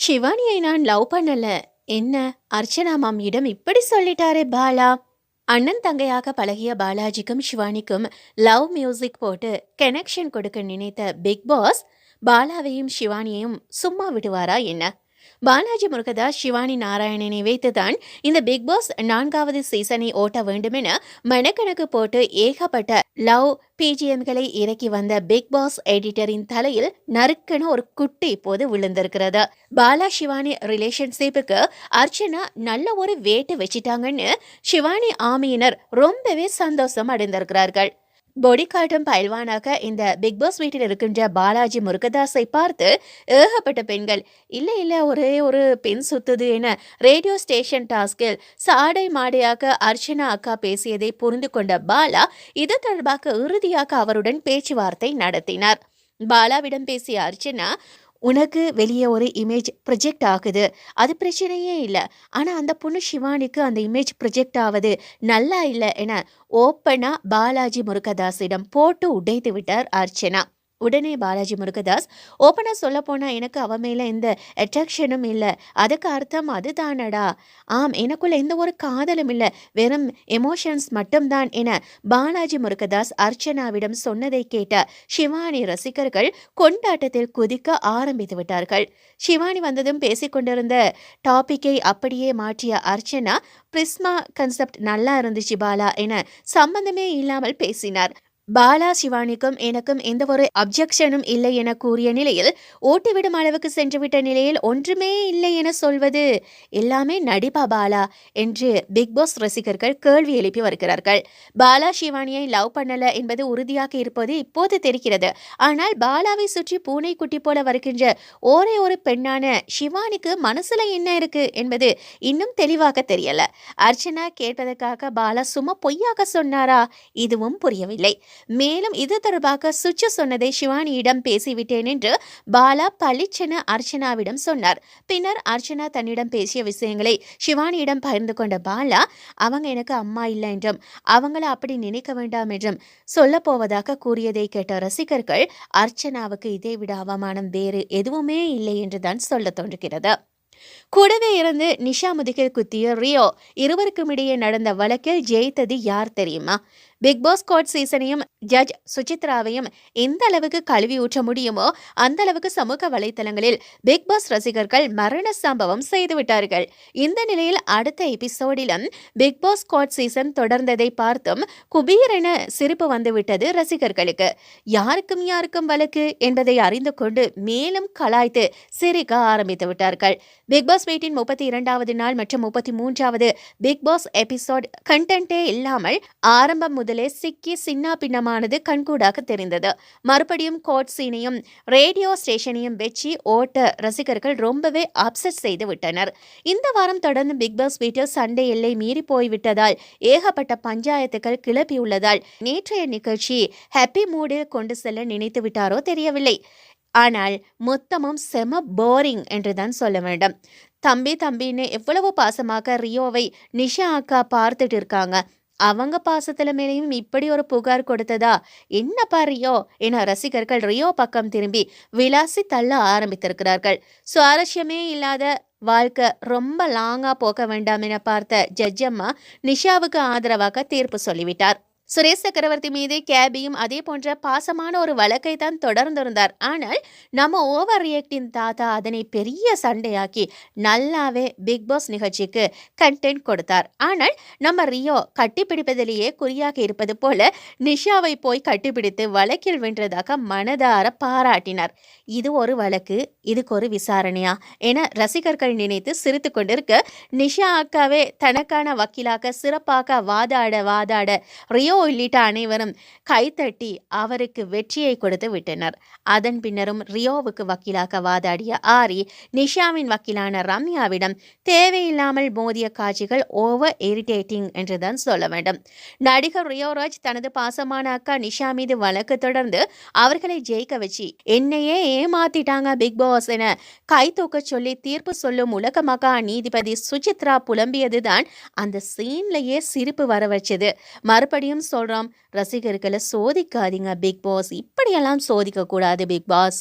ஷிவானியை நான் லவ் பண்ணல. என்ன, அர்ச்சனா மாமியிடம் இப்படி சொல்லிட்டாரே பாலா. அண்ணன் தங்கையாக பழகிய பாலாஜிக்கும் ஷிவானிக்கும் லவ் மியூசிக் போட்டு கனெக்ஷன் கொடுக்க நினைத்த பிக் பாஸ் பாலாவையும் ஷிவானியையும் சும்மா விடுவாரா என்ன? பாலாஜி முருகதாஸ் ஷிவானி நாராயணனை வைத்துதான் இந்த பிக் பாஸ் 4வது சீசனை ஓட்ட வேண்டுமென மனக்கணக்கு போட்டு ஏகப்பட்ட லவ் பிஜிஎம்களை இறக்கி வந்த பிக் பாஸ் எடிட்டரின் தலையில் நறுக்கென ஒரு குட்டி இப்போது விழுந்திருக்கிறது. பாலா ஷிவானி ரிலேஷன்ஷிப்புக்கு அர்ச்சனா நல்ல ஒரு வேட்டு வச்சிட்டாங்கன்னு ஷிவானி ஆமியினர் ரொம்பவே சந்தோஷம் அடைந்திருக்கிறார்கள். பொடி காட்டும் பயில்வானாக இந்த பிக் பாஸ் வீட்டில் இருக்கின்ற பாலாஜி முருகதாஸை பார்த்து ஏகப்பட்ட பெண்கள் இல்ல ஒரே ஒரு பெண் சுத்துது என ரேடியோ ஸ்டேஷன் டாஸ்கில் சாடை மாடையாக அர்ச்சனா அக்கா பேசியதை புரிந்து கொண்ட பாலா இது தொடர்பாக இறுதியாக அவருடன் பேச்சுவார்த்தை நடத்தினார். பாலாவிடம் பேசிய அர்ச்சனா, உனக்கு வெளியே ஒரு இமேஜ் ப்ரொஜெக்ட் ஆகுது, அது பிரச்சனையே இல்லை, ஆனால் அந்த பொண்ணு ஷிவானிக்கு அந்த இமேஜ் ப்ரொஜெக்ட் ஆகுது நல்லா இல்லை என ஓப்பனா பாலாஜி முருகதாஸிடம் போட்டு உடைத்து விட்டார் அர்ச்சனா. உடனே பாலாஜி முருகதாஸ், ஓப்பனா சொல்ல போனா எனக்கு அவ மேல எந்த அட்ராக்ஷனும் இல்லை, அதுக்கு அர்த்தம் அதுதானடா. ஆம், எனக்குள்ள எந்த ஒரு காதலும் இல்லை, வெறும் எமோஷன்ஸ் மட்டும்தான் என பாலாஜி முருகதாஸ் அர்ச்சனாவிடம் சொன்னதை கேட்ட ஷிவானி ரசிகர்கள் கொண்டாட்டத்தில் குதிக்க ஆரம்பித்து விட்டார்கள். ஷிவானி வந்ததும் பேசிக்கொண்டிருந்த டாபிக்கை அப்படியே மாற்றிய அர்ச்சனா, பிரிஸ்மா கன்செப்ட் நல்லா இருந்துச்சு பாலா என சம்பந்தமே இல்லாமல் பேசினார். பாலா ஷிவானிக்கும் எனக்கும் எந்த ஒரு அப்ஜெக்ஷனும் இல்லை என கூறிய நிலையில் ஓட்டிவிடும் அளவுக்கு சென்றுவிட்ட நிலையில் ஒன்றுமே இல்லை என சொல்வது எல்லாமே நடிப்பா பாலா என்று பிக் பாஸ் ரசிகர்கள் கேள்வி எழுப்பி வருகிறார்கள். பாலா ஷிவானியை லவ் பண்ணல என்பது உறுதியாக இருப்பது இப்போது தெரிகிறது. ஆனால் பாலாவை சுற்றி பூனை குட்டி போல வருகின்ற ஒரே ஒரு பெண்ணான ஷிவானிக்கு மனசுல என்ன இருக்கு என்பது இன்னும் தெளிவாக தெரியல. அர்ச்சனா கேட்பதற்காக பாலா சும்மா பொய்யாக சொன்னாரா? இதுவும் புரியவில்லை. மேலும் இது தொடர்பாக சுச்சு சொன்னதை ஷிவானியிடம் பேசிவிட்டேன் என்று பாலா பளிச்சென அர்ச்சனாவிடம் சொன்னார். பின்னர் அர்ச்சனா தன்னிடம் பேசிய விஷயங்களை ஷிவானியிடம் பகிர்ந்து கொண்ட பாலா, அவங்க எனக்கு அம்மா இல்லை என்றும் அவங்கள அப்படி நினைக்க வேண்டாம் என்றும் சொல்ல போவதாக கூறியதை கேட்ட ரசிகர்கள், அர்ச்சனாவுக்கு இதைவிட அவமானம் வேறு எதுவுமே இல்லை என்றுதான் சொல்ல தோன்றுகிறது. கூடவே இருந்து நிஷா முதுகில் குத்திய ரியோ இருவருக்கும் இடையே நடந்த வழக்கில் ஜெயித்தது யார் தெரியுமா? பிக் பாஸ் கோட் சீசனையும் ஜட்ஜ் சுசித்ராவையும் எந்த அளவுக்கு கழுவி ஊற்ற முடியுமோ அந்த அளவுக்கு சமூக வலைத்தளங்களில் பிக் பாஸ் ரசிகர்கள் மரண சம்பவம் செய்துவிட்டார்கள். இந்த நிலையில் அடுத்த எபிசோடிலும் பிக் பாஸ் கோட் சீசன் தொடர்ந்ததை பார்த்தும் குபீரென சிரிப்பு வந்துவிட்டது ரசிகர்களுக்கு. யாருக்கும் வழக்கு என்பதை அறிந்து கொண்டு மேலும் கலாய்த்து சிரிக்க ஆரம்பித்து விட்டார்கள். பிக் பாஸ் வீட்டின் 32வது நாள் மற்றும் 33வது பிக் பாஸ் எபிசோட் கண்டென்ட்டே இல்லாமல் ஆரம்பம் முதலே சிக்கி சின்னா பின்னமானது கண்கூடாக தெரிந்தது. மறுபடியும் கோட் சீனையும் ரேடியோ ஸ்டேஷனையும் வெச்சி ஓட்ட ரசிகர்கள் ரொம்பவே அப்செட் செய்து விட்டனர். இந்த வாரம் தொடர்ந்து பிக் பாஸ் வீட்டில் சண்டை எல்லை மீறி போய்விட்டதால் ஏகப்பட்ட பஞ்சாயத்துகள் கிளப்பியுள்ளதால் நேற்றைய நிகழ்ச்சி ஹாப்பி மூடில் கொண்டு செல்ல நினைத்து விட்டாரோ தெரியவில்லை. ஆனால் மொத்தமும் செம போரிங் என்றுதான் சொல்ல வேண்டும். தம்பின்னு எவ்வளவு பாசமாக ரியோவை நிஷா அக்கா பார்த்துட்டு இருக்காங்க. அவங்க பாசத்துல மேலேயும் இப்படி ஒரு புகார் கொடுத்ததா? என்னப்பா ரியோ என ரசிகர்கள் ரியோ பக்கம் திரும்பி விளாசி தள்ள ஆரம்பித்திருக்கிறார்கள். சுவாரஸ்யமே இல்லாத வாழ்க்கை ரொம்ப லாங்கா போக வேண்டாம் என பார்த்த ஜட்ஜம்மா நிஷாவுக்கு ஆதரவாக தீர்ப்பு சொல்லிவிட்டார். சுரேஷ் சக்கரவர்த்தி மீது கேபியும் அதே போன்ற பாசமான ஒரு வழக்கை தான் தொடர்ந்திருந்தார். ஆனால் நம்ம ஓவர் ரியாக்டின் தாத்தா அதனை பெரிய சண்டையாக்கி நல்லாவே பிக் பாஸ் நிகழ்ச்சிக்கு கண்டென்ட் கொடுத்தார். ஆனால் நம்ம ரியோ கட்டிப்பிடிப்பதிலேயே குறியாக இருப்பது போல நிஷாவை போய் கட்டிப்பிடித்து வழக்கில் வென்றதாக மனதார பாராட்டினார். இது ஒரு வழக்கு, இதுக்கு ஒரு விசாரணையா என ரசிகர்கள் நினைத்து சிரித்து கொண்டிருக்க, நிஷா அக்காவே தனக்கான வக்கீலாக சிறப்பாக வாதாட ரியோ உள்ளிட்ட அனைவரும் கைத்தட்டி அவருக்கு வெற்றியை கொடுத்து விட்டனர். அதன் பின்னரும் ரியோவுக்கு வக்கீலாக வாதாடிய ஆரி நிஷாவின் வக்கீலான ரம்யாவிடம் தேவையில்லாமல் மோதிய காட்சிகள் ஓவர் இரிட்டேட்டிங் என்றுதான் சொல்ல வேண்டும். நடிகர் ரியோராஜ் தனது பாசமான அக்கா நிஷா மீது வழக்கு தொடர்ந்து அவர்களை ஜெயிக்க வச்சு என்னையே ஏமாத்திட்டாங்க பிக் பாஸ் என கை தூக்க சொல்லி தீர்ப்பு சொல்லும் உலக மகா நீதிபதி சுசித்ரா புலம்பியதுதான் அந்த சீன்லயே சிரிப்பு வர வச்சது. மறுபடியும் சொல்றோம், ரசிகர்களை சோதிக்காதீங்க பிக் பாஸ், இப்படியெல்லாம் சோதிக்க கூடாது பிக் பாஸ்.